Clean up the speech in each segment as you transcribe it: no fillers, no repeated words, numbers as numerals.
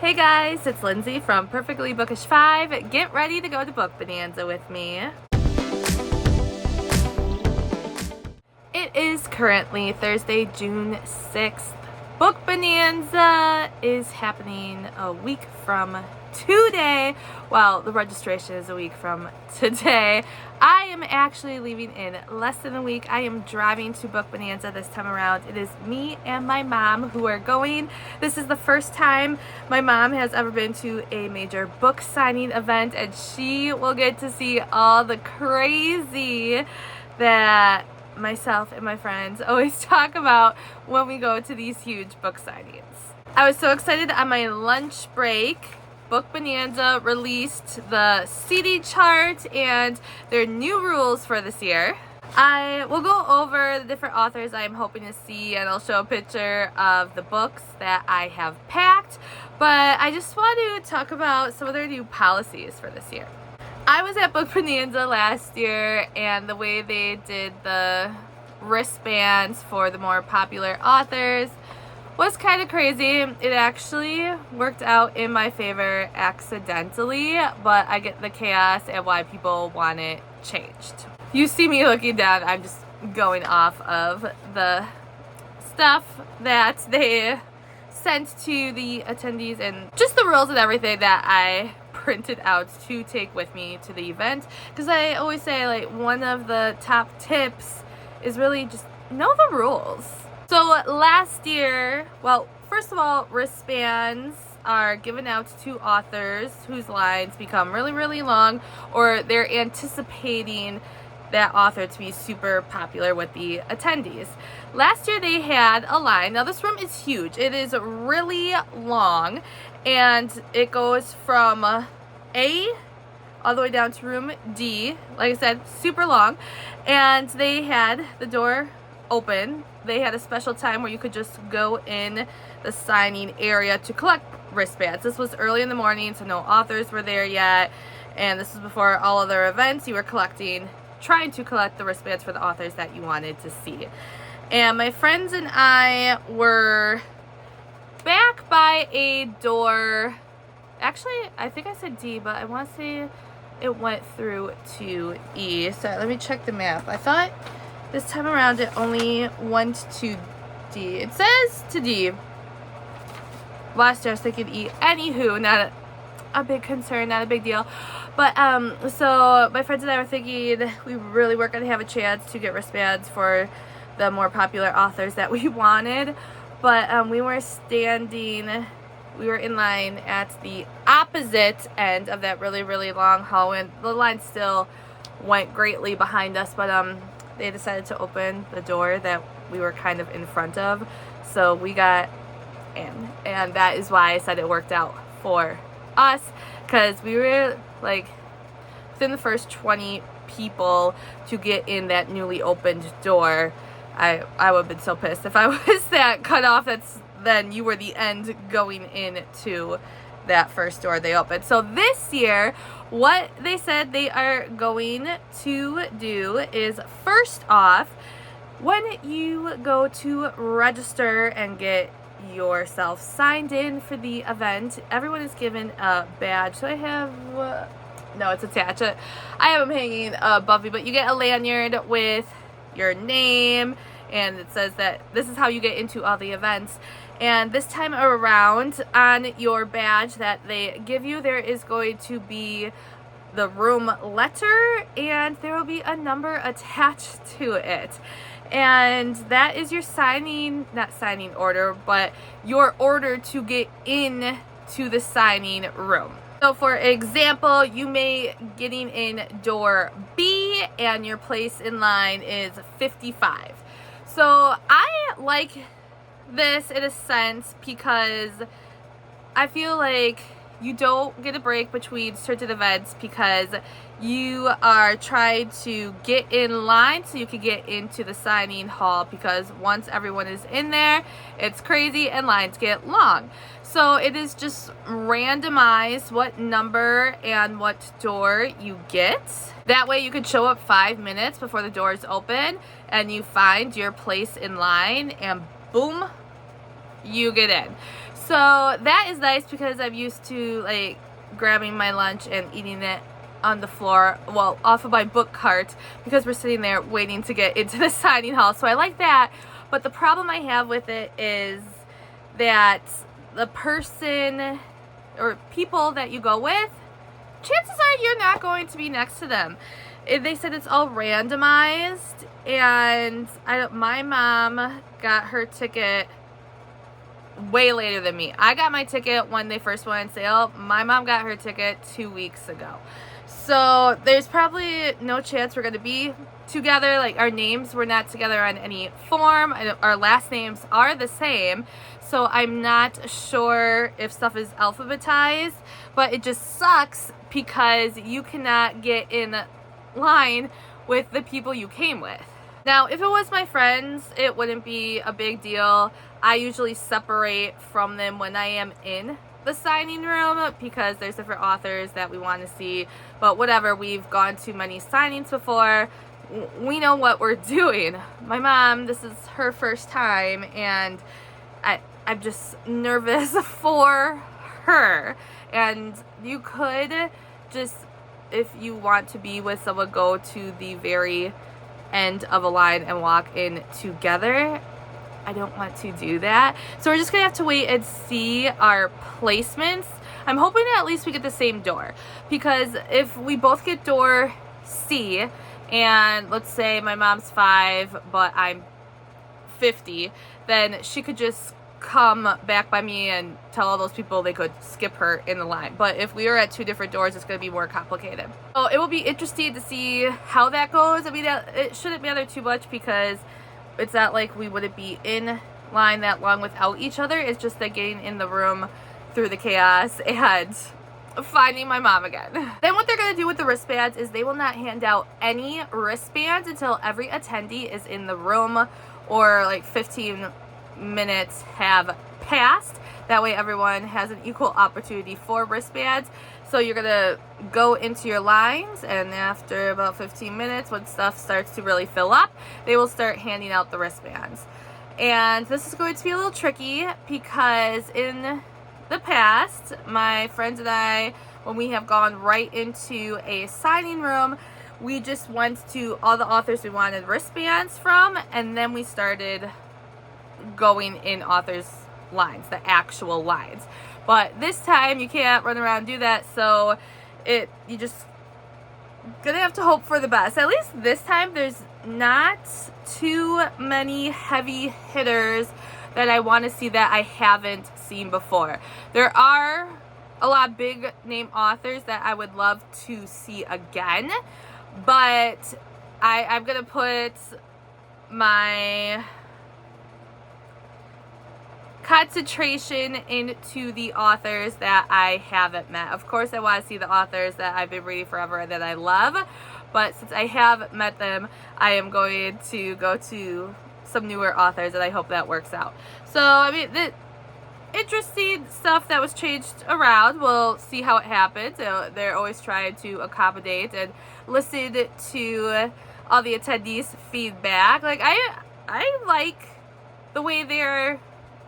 Hey guys, it's Lindsay from Perfectly Bookish 5. Get ready to go to Book Bonanza with me. It is currently Thursday, June 6th. Book Bonanza is happening a week from today. Well, the registration is a week from today. I am actually leaving in less than a week. I am driving to Book Bonanza this time around. It is me and my mom who are going. This is the first time my mom has ever been to a major book signing event, and she will get to see all the crazy that myself and my friends always talk about when we go to these huge book signings. I was so excited on my lunch break. Book Bonanza released the CD chart and their new rules for this year. I will go over the different authors I'm hoping to see, and I'll show a picture of the books that I have packed, but I just want to talk about some of their new policies for this year. I was at Book Bonanza last year, and the way they did the wristbands for the more popular authors was kind of crazy. It actually worked out in my favor accidentally, but I get the chaos and why people want it changed. You see me looking down, I'm just going off of the stuff that they sent to the attendees and just the rules and everything that I printed out to take with me to the event, because I always say, like, one of the top tips is really just know the rules. So last year, well, first of all, wristbands are given out to authors whose lines become really, really long, or they're anticipating that author to be super popular with the attendees. Last year they had a line. Now this room is huge. It is really long, and it goes from A all the way down to room D. Like I said, super long. And they had the door open. They had a special time where you could just go in the signing area to collect wristbands. This was early in the morning, so no authors were there yet. And this was before all other events. You were trying to collect the wristbands for the authors that you wanted to see. And my friends and I were back by a door. Actually, I think I said D, but I want to say it went through to E. So let me check the map. I thought this time around it only went to D. It says to D. Last year I was thinking E. Anywho, not a big concern, not a big deal. But so my friends and I were thinking we really weren't going to have a chance to get wristbands for the more popular authors that we wanted. But we were in line at the opposite end of that really, really long hallway. And the line still went greatly behind us, but they decided to open the door that we were kind of in front of. So we got in. And that is why I said it worked out for us, because we were like within the first 20 people to get in that newly opened door. I would have been so pissed if I was that cut off. Then you were the end going into that first door they opened. So this year, what they said they are going to do is, first off, when you go to register and get yourself signed in for the event, everyone is given a badge. So I have no, it's attached. I have them hanging above me, but you get a lanyard with your name, and it says that this is how you get into all the events. And this time around, on your badge that they give you, there is going to be the room letter, and there will be a number attached to it. And that is your not signing order, but your order to get in to the signing room. So for example, you may getting in door B and your place in line is 55. So I like this in a sense because I feel like you don't get a break between certain events because you are trying to get in line so you can get into the signing hall, because once everyone is in there, it's crazy and lines get long. So it is just randomized what number and what door you get. That way you could show up 5 minutes before the doors open and you find your place in line and boom, you get in. So that is nice because I'm used to like grabbing my lunch and eating it on the floor, well, off of my book cart, because we're sitting there waiting to get into the signing hall. So I like that. But the problem I have with it is that the person or people that you go with, chances are you're not going to be next to them. They said it's all randomized, and my mom got her ticket way later than me. I got my ticket when they first went on sale. My mom got her ticket 2 weeks ago. So there's probably no chance we're going to be together. Like, our names were not together on any form. Our last names are the same. So I'm not sure if stuff is alphabetized, but it just sucks because you cannot get in line with the people you came with. Now, if it was my friends, it wouldn't be a big deal. I usually separate from them when I am in the signing room because there's different authors that we want to see. But whatever, we've gone to many signings before. We know what we're doing. My mom, this is her first time, and I'm just nervous for her. And you could just, if you want to be with someone, go to the very end of a line and walk in together. I don't want to do that. So we're just gonna have to wait and see our placements. I'm hoping that at least we get the same door, because if we both get door C, and let's say my mom's 5 but I'm 50, then she could just come back by me and tell all those people they could skip her in the line. But if we are at 2 different doors, it's going to be more complicated. So it will be interesting to see how that goes. I mean, it shouldn't matter too much because it's not like we wouldn't be in line that long without each other. It's just that getting in the room through the chaos and finding my mom again. Then what they're going to do with the wristbands is they will not hand out any wristbands until every attendee is in the room, or like 15 minutes have passed. That way everyone has an equal opportunity for wristbands. So you're gonna go into your lines, and after about 15 minutes, when stuff starts to really fill up, they will start handing out the wristbands. And this is going to be a little tricky because in the past, my friends and I, when we have gone right into a signing room, we just went to all the authors we wanted wristbands from, and then we started going in authors' lines, the actual lines. But this time you can't run around and do that, so you just gonna have to hope for the best. At least this time there's not too many heavy hitters that I want to see that I haven't seen before. There are a lot of big name authors that I would love to see again, but I'm gonna put my concentration into the authors that I haven't met. Of course, I want to see the authors that I've been reading forever and that I love, but since I have met them, I am going to go to some newer authors, and I hope that works out. So, I mean, the interesting stuff that was changed around, we'll see how it happens. They're always trying to accommodate and listen to all the attendees' feedback. Like, I like the way they're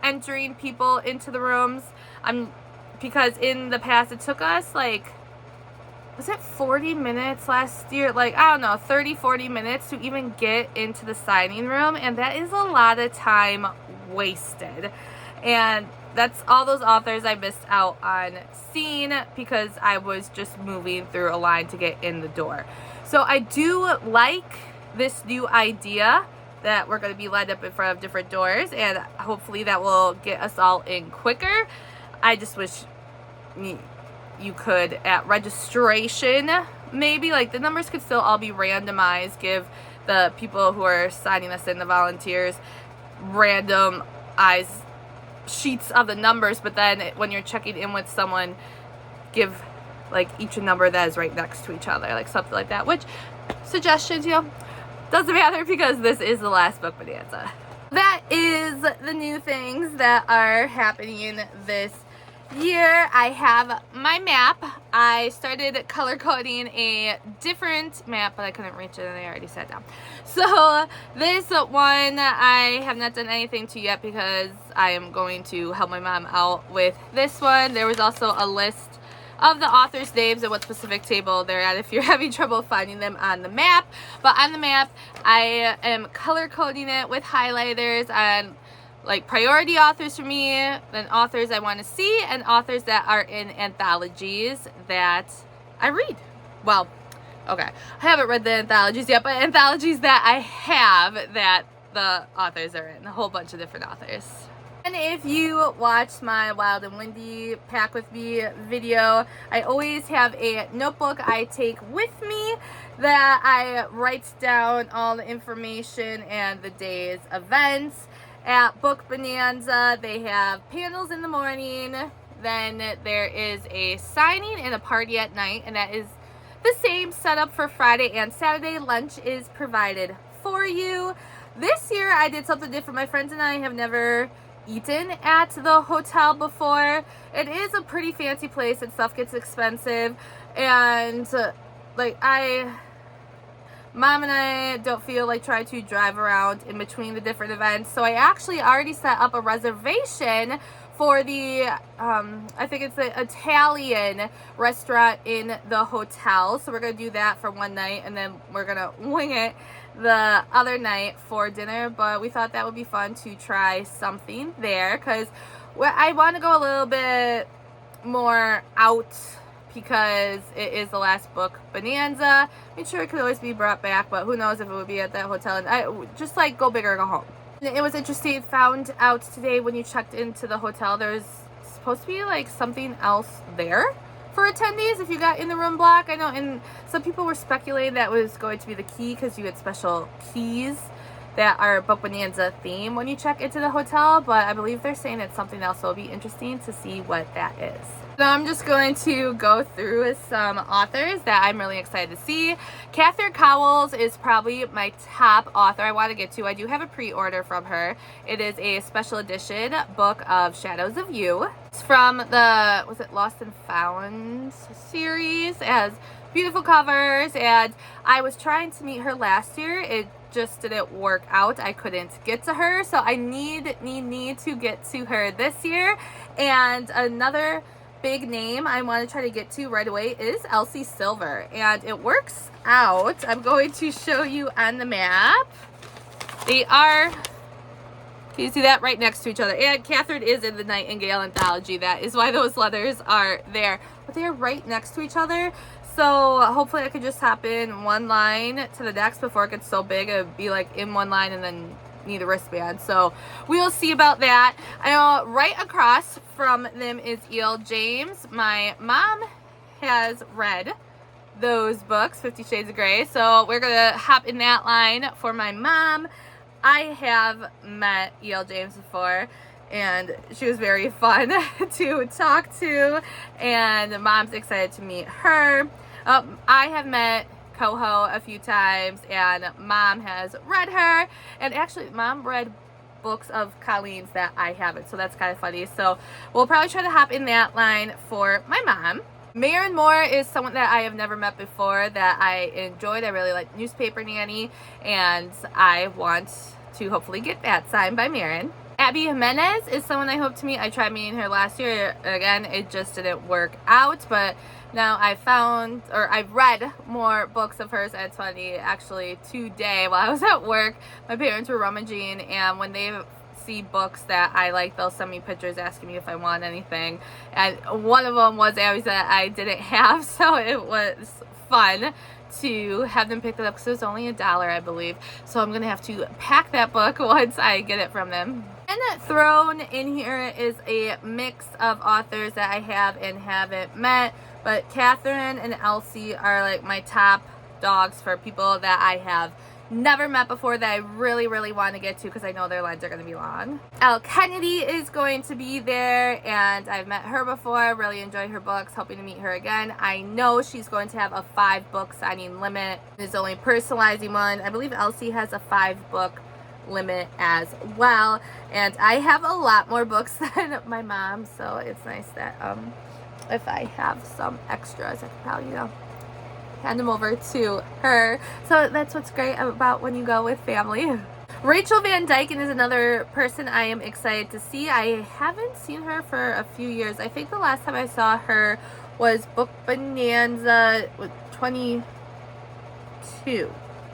entering people into the rooms. Because in the past it took us like, was it 40 minutes last year? Like, I don't know, 30-40 minutes to even get into the signing room, and that is a lot of time wasted. And that's all those authors I missed out on seeing because I was just moving through a line to get in the door. So I do like this new idea that we're going to be lined up in front of different doors, and hopefully that will get us all in quicker. I just wish you could, at registration, maybe, like, the numbers could still all be randomized, give the people who are signing us in, the volunteers, random sheets of the numbers, but then when you're checking in with someone, give, like, each a number that is right next to each other, like something like that, which, suggestions, you know, doesn't matter because this is the last Book Bonanza. That is the new things that are happening this year. I have my map. I started color coding a different map, but I couldn't reach it and I already sat down. So this one I have not done anything to yet because I am going to help my mom out with this one. There was also a list of the authors' names and what specific table they're at if you're having trouble finding them on the map. But on the map, I am color coding it with highlighters on like priority authors for me, then authors I want to see, and authors that are in anthologies that I read. Well, okay, I haven't read the anthologies yet, but anthologies that I have that the authors are in, a whole bunch of different authors. And if you watched my Wild and Windy Pack With Me video, I always have a notebook I take with me that I write down all the information and the day's events. At Book Bonanza, they have panels in the morning, then there is a signing and a party at night, and that is the same setup for Friday and Saturday. Lunch is provided for you. This year I did something different. My friends and I have never eaten at the hotel before. It is a pretty fancy place and stuff gets expensive, and Mom and I don't feel like trying to drive around in between the different events, so I actually already set up a reservation for the, I think it's the Italian restaurant in the hotel. So we're going to do that for one night, and then we're going to wing it the other night for dinner. But we thought that would be fun to try something there, because I want to go a little bit more out, because it is the last Book Bonanza. I'm sure it could always be brought back, but who knows if it would be at that hotel. And I just like go big or go home. It was interesting, found out today when you checked into the hotel, there's supposed to be like something else there for attendees if you got in the room block. I know, and some people were speculating that was going to be the key, because you get special keys that are Book Bonanza theme when you check into the hotel, but I believe they're saying it's something else, so it'll be interesting to see what that is. So I'm just going to go through some authors that I'm really excited to see. Catherine Cowles is probably my top author I want to get to. I do have a pre-order from her. It is a special edition book of Shadows of You. It's from the, was it Lost and Found series. It has beautiful covers, and I was trying to meet her last year. It just didn't work out. I couldn't get to her, so I need to get to her this year. And another big name I want to try to get to right away is Elsie Silver, and it works out. I'm going to show you on the map. They are, can you see that, right next to each other? And Catherine is in the Nightingale anthology. That is why those letters are there, but they are right next to each other. So hopefully I could just hop in one line to the next before it gets so big. It would be like in one line and then need a wristband. So we'll see about that. I know right across from them is E.L. James. My mom has read those books, 50 Shades of Grey. So we're going to hop in that line for my mom. I have met E.L. James before, and she was very fun to talk to, and Mom's excited to meet her. I have met Coho a few times, and Mom has read her, and actually Mom read books of Colleen's that I haven't, so that's kind of funny. So we'll probably try to hop in that line for my mom. Maren Moore is someone that I have never met before that I enjoyed. I really like Newspaper Nanny, and I want to hopefully get that signed by Maren. Abby Jimenez is someone I hope to meet. I tried meeting her last year. Again, it just didn't work out, but now I've read more books of hers. And it's funny, actually today while I was at work, my parents were rummaging, and when they see books that I like, they'll send me pictures asking me if I want anything, and one of them was Abby's that I didn't have, so it was fun to have them pick it up because it was only $1, I believe. So I'm gonna have to pack that book once I get it from them. And thrown in here is a mix of authors that I have and haven't met, but Catherine and Elsie are like my top dogs for people that I have never met before that I really want to get to, because I know their lines are going to be long. Elle Kennedy is going to be there, and I've met her before. Really enjoy her books, hoping to meet her again. I know she's going to have a 5-book signing limit. It's only personalizing one. I believe Elsie has a 5-book limit as well, and I have a lot more books than my mom, so it's nice that if I have some extras, I could probably, hand them over to her. So that's what's great about when you go with family. Rachel Van Dyken is another person I am excited to see. I haven't seen her for a few years. I think the last time I saw her was Book Bonanza 22.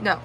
No,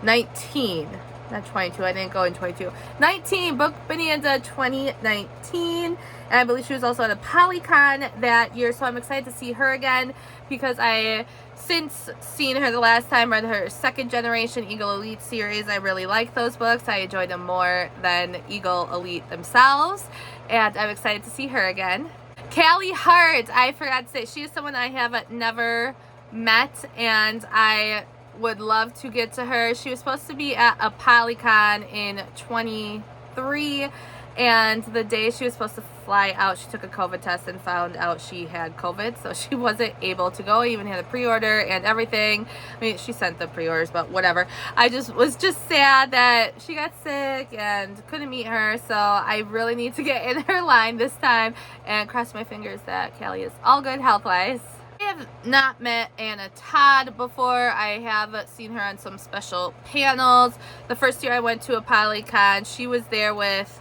19. Not 22. I didn't go in 22. 19. Book Bonanza 2019. And I believe she was also at a Polycon that year. So I'm excited to see her again because I since seen her the last time, read her second generation Eagle Elite series. I really like those books. I enjoyed them more than Eagle Elite themselves. And I'm excited to see her again. Callie Hart, I forgot to say, she is someone I have never met, and I would love to get to her. She was supposed to be at a Polycon in 23, and the day she was supposed to fly out, she took a COVID test and found out she had COVID, so she wasn't able to go. Even had a pre-order and everything. I mean, she sent the pre-orders, but whatever. I was just sad that she got sick and couldn't meet her, so I really need to get in her line this time and cross my fingers that Callie is all good health-wise. I have not met Anna Todd before. I have seen her on some special panels. The first year I went to a Polycon, she was there with,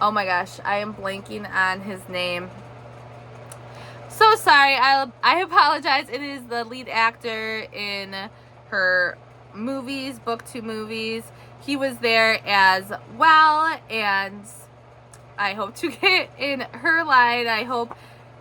oh my gosh, I am blanking on his name. So sorry, I apologize. It is the lead actor in her movies, Book 2 movies. He was there as well, and I hope to get in her line. I hope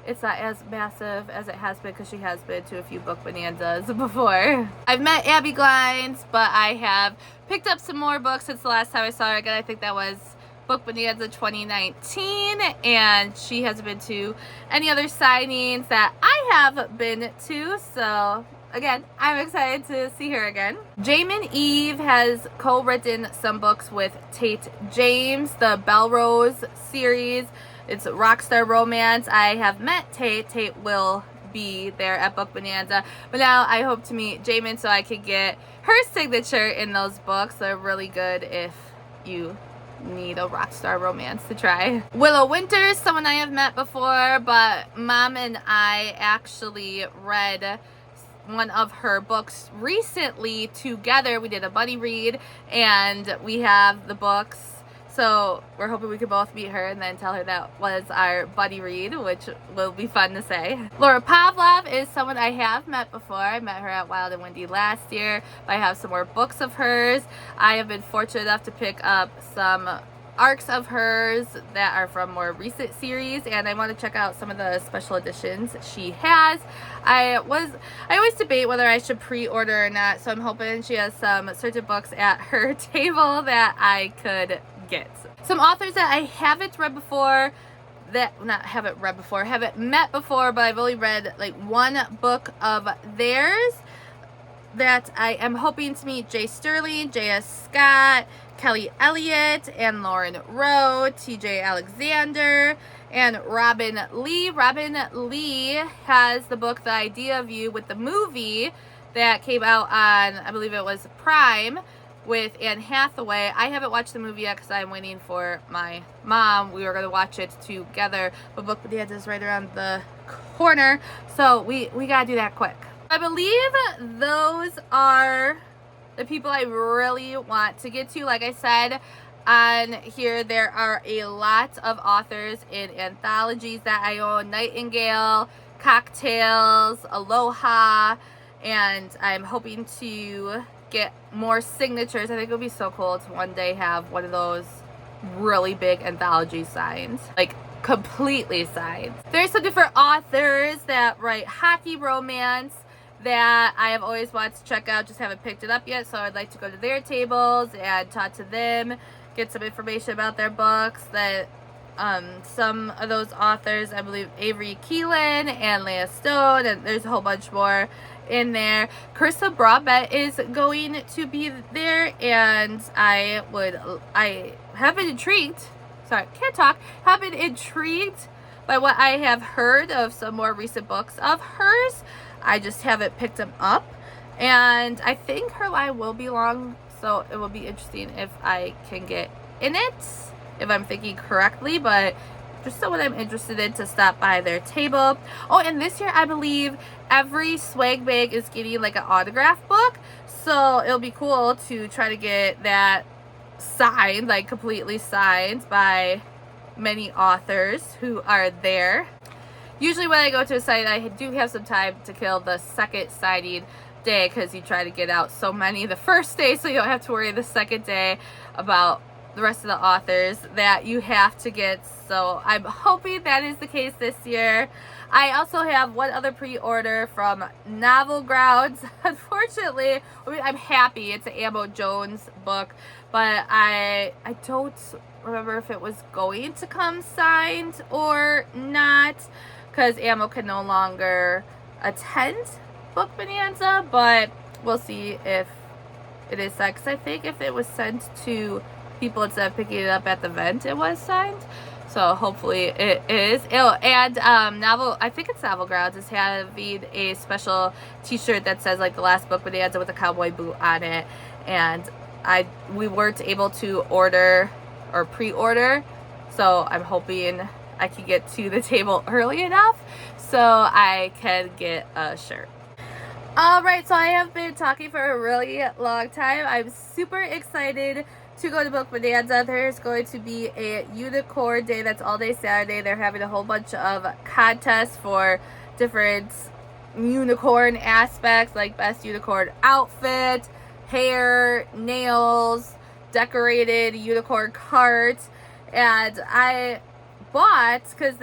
it's not as massive as it has been, because she has been to a few Book Bonanzas before. I've met Abby Glines, but I have picked up some more books since the last time I saw her again. I think that was Book Bonanza 2019, and she hasn't been to any other signings that I have been to, so again, I'm excited to see her again. Jamin Eve has co-written some books with Tate James, the Belrose series. It's Rockstar Romance. I have met Tate. Tate will be there at Book Bonanza, but now I hope to meet Jamin so I can get her signature in those books. They're really good if you need a Rockstar Romance to try. Willow Winters, someone I have met before, but Mom and I actually read one of her books recently together. We did a buddy read, and we have the books. So we're hoping we can both meet her and then tell her that was our buddy read, which will be fun to say. Laura Pavlov is someone I have met before. I met her at Wild and Windy last year. I have some more books of hers. I have been fortunate enough to pick up some arcs of hers that are from more recent series, and I want to check out some of the special editions she has. I always debate whether I should pre-order or not, so I'm hoping she has some certain books at her table that I could get. Some authors that I haven't read before, haven't met before, but I've only read like one book of theirs that I am hoping to meet: Jay Sterling, J.S. Scott, Kelly Elliott, and Lauren Rowe, T.J. Alexander, and Robin Lee. Robin Lee has the book The Idea of You, with the movie that came out on, I believe it was Prime, with Anne Hathaway. I haven't watched the movie yet because I'm waiting for my mom. We were going to watch it together, but Book Bonanza is right around the corner, so we got to do that quick. I believe those are the people I really want to get to. Like I said, on here there are a lot of authors in anthologies that I own: Nightingale, Cocktails, Aloha, and I'm hoping to get more signatures. I think it would be so cool to one day have one of those really big anthology signs, like completely signed. There's some different authors that write hockey romance that I have always wanted to check out, just haven't picked it up yet, so I'd like to go to their tables and talk to them, get some information about their books. That some of those authors, I believe Avery Keelan and Leah Stone, and there's a whole bunch more in there. Carissa Broadbent is going to be there, and I have been intrigued, have been intrigued by what I have heard of some more recent books of hers. I just haven't picked them up, and I think her line will be long, so it will be interesting if I can get in it, if I'm thinking correctly. But just someone I'm interested in to stop by their table. Oh, and this year I believe every swag bag is getting like an autograph book, so it'll be cool to try to get that signed, like completely signed by many authors who are there. Usually when I go to a site, I do have some time to kill the second signing day, because you try to get out so many the first day so you don't have to worry the second day about the rest of the authors that you have to get. So I'm hoping that is the case this year. I also have one other pre-order from Novel Grounds. Unfortunately, I mean, I'm happy it's an Ammo Jones book, but I don't remember if it was going to come signed or not, because Ammo can no longer attend Book Bonanza, but we'll see if it is signed, because I think if it was sent to people instead of picking it up at the event, it was signed. So hopefully it is. Oh, and I think it's Novel Grounds is having a special t-shirt that says like the last Book Bonanza with a cowboy boot on it, and we weren't able to order or pre-order, so I'm hoping I can get to the table early enough so I can get a shirt. Alright, so I have been talking for a really long time. I'm super excited to go to Book Bonanza. There's going to be a unicorn day that's all day Saturday. They're having a whole bunch of contests for different unicorn aspects, like best unicorn outfit, hair, nails, decorated unicorn cart. And I bought, because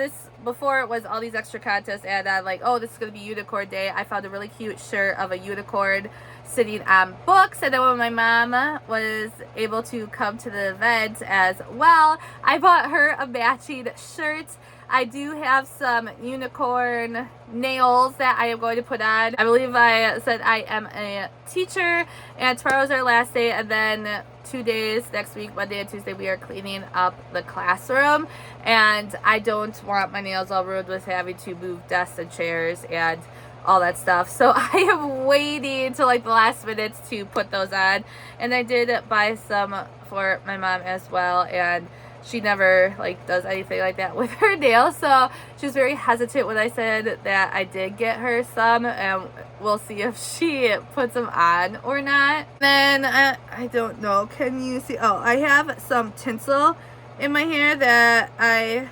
before it was all these extra contests, and I'm like, oh, this is going to be unicorn day. I found a really cute shirt of a unicorn sitting on books, and then when my mom was able to come to the event as well, I bought her a matching shirt. I do have some unicorn nails that I am going to put on. I believe I said I am a teacher, and tomorrow's our last day, and then 2 days next week, Monday and Tuesday, we are cleaning up the classroom, and I don't want my nails all ruined with having to move desks and chairs and all that stuff. So I am waiting till like the last minutes to put those on, and I did buy some for my mom as well, and she never like does anything like that with her nails, so she was very hesitant when I said that I did get her some, and we'll see if she puts them on or not. Then I don't know, can you see? Oh, I have some tinsel in my hair that I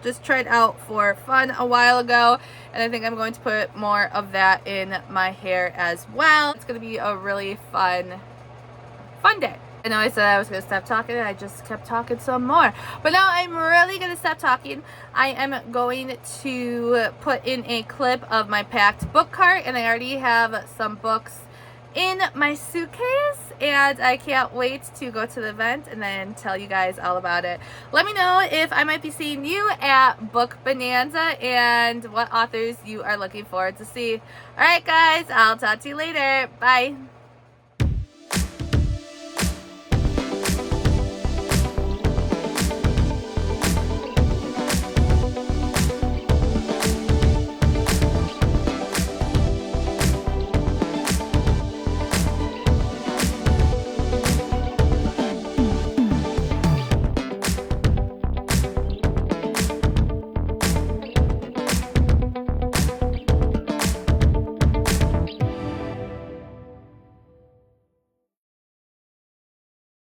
just tried out for fun a while ago, and I think I'm going to put more of that in my hair as well. It's going to be a really fun day. I know I said I was going to stop talking, and I just kept talking some more. But now I'm really going to stop talking. I am going to put in a clip of my packed book cart, and I already have some books in my suitcase, and I can't wait to go to the event and then tell you guys all about it. Let me know if I might be seeing you at Book Bonanza and what authors you are looking forward to see. Alright guys, I'll talk to you later. Bye.